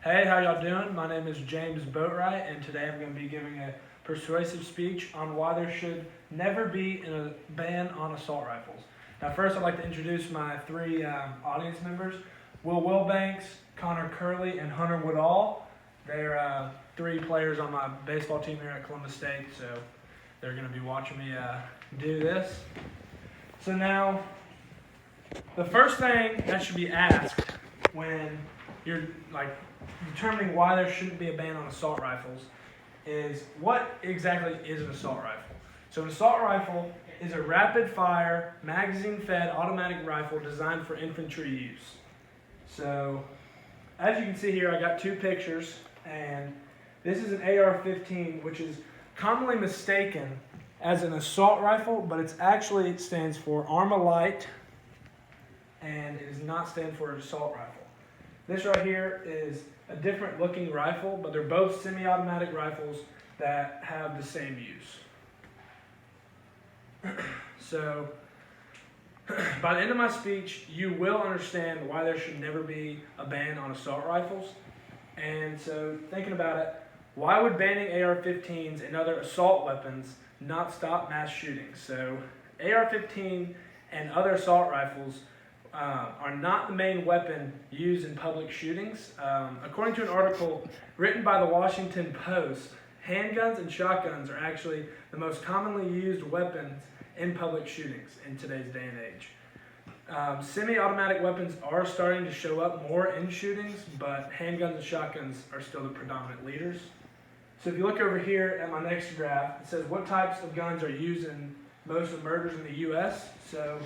Hey, how y'all doing? My name is James Boatright, and today I'm going to be giving a persuasive speech on why there should never be a ban on assault rifles. Now, first, I'd like to introduce my three audience members: Will Wilbanks, Connor Curley, and Hunter Woodall. They're three players on my baseball team here at Columbus State, so they're going to be watching me do this. So now, the first thing that should be asked when you're determining why there shouldn't be a ban on assault rifles is, what exactly is an assault rifle? So an assault rifle is a rapid-fire, magazine-fed automatic rifle designed for infantry use. So as you can see here, I got two pictures, and this is an AR-15, which is commonly mistaken as an assault rifle, but it stands for Armalite, and it does not stand for an assault rifle. This right here is a different looking rifle, but they're both semi-automatic rifles that have the same use. So, by the end of my speech, you will understand why there should never be a ban on assault rifles. And so, thinking about it, why would banning AR-15s and other assault weapons not stop mass shootings? So, AR-15 and other assault rifles are not the main weapon used in public shootings. According to an article written by the Washington Post, handguns and shotguns are actually the most commonly used weapons in public shootings in today's day and age. Semi-automatic weapons are starting to show up more in shootings, but handguns and shotguns are still the predominant leaders. So if you look over here at my next graph, it says what types of guns are used in most of the murders in the U.S. So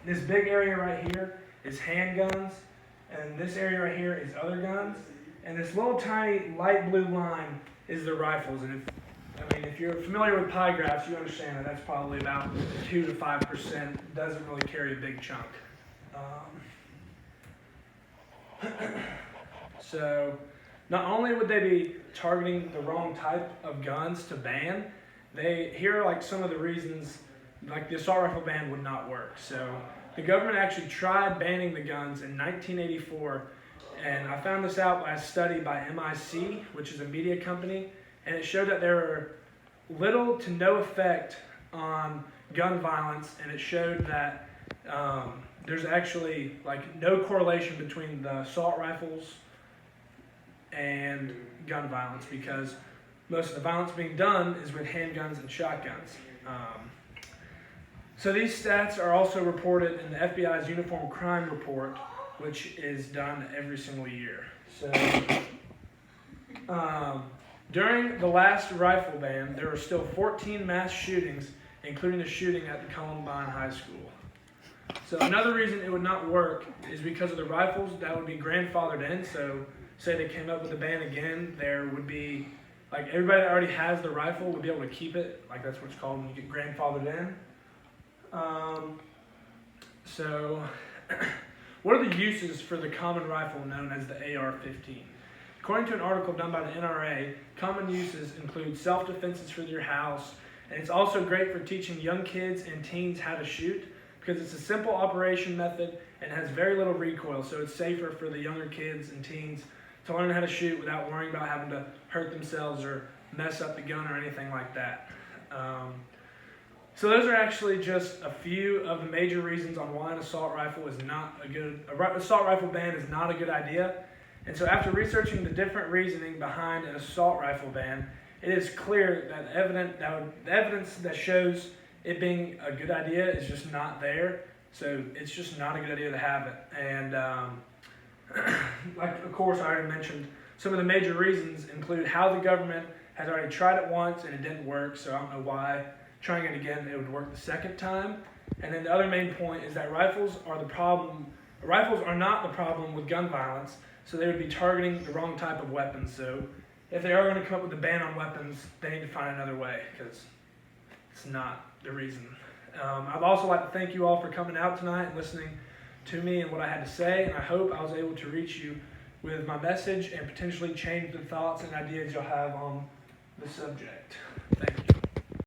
this big area right here is handguns, and this area right here is other guns, and this little tiny light blue line is the rifles. And if you're familiar with pie graphs, you understand that that's probably about 2 to 5%. Doesn't really carry a big chunk. So not only would they be targeting the wrong type of guns to ban, here are some of the reasons the assault rifle ban would not work. So the government actually tried banning the guns in 1984, and I found this out by a study by MIC, which is a media company, and it showed that there were little to no effect on gun violence, and it showed that there's actually no correlation between the assault rifles and gun violence, because most of the violence being done is with handguns and shotguns. So these stats are also reported in the FBI's Uniform Crime Report, which is done every single year. So during the last rifle ban, there were still 14 mass shootings, including the shooting at the Columbine High School. So another reason it would not work is because of the rifles that would be grandfathered in. So say they came up with a ban again, there would be, everybody that already has the rifle would be able to keep it. That's what it's called when you get grandfathered in. So what are the uses for the common rifle known as the AR-15? According to an article done by the NRA, common uses include self-defenses for your house, and it's also great for teaching young kids and teens how to shoot, because it's a simple operation method and has very little recoil, so it's safer for the younger kids and teens to learn how to shoot without worrying about having to hurt themselves or mess up the gun or anything like that. So those are actually just a few of the major reasons on why an assault rifle is not assault rifle ban is not a good idea. And so after researching the different reasoning behind an assault rifle ban, it is clear that the evidence that shows it being a good idea is just not there. So it's just not a good idea to have it. And of course, I already mentioned, some of the major reasons include how the government has already tried it once and it didn't work, so I don't know why trying it again it would work the second time. And then the other main point is that rifles are the problem. Rifles are not the problem with gun violence, so they would be targeting the wrong type of weapons. So if they are going to come up with a ban on weapons, they need to find another way, because it's not the reason. I'd also like to thank you all for coming out tonight and listening to me and what I had to say, and I hope I was able to reach you with my message and potentially change the thoughts and ideas you'll have on the subject.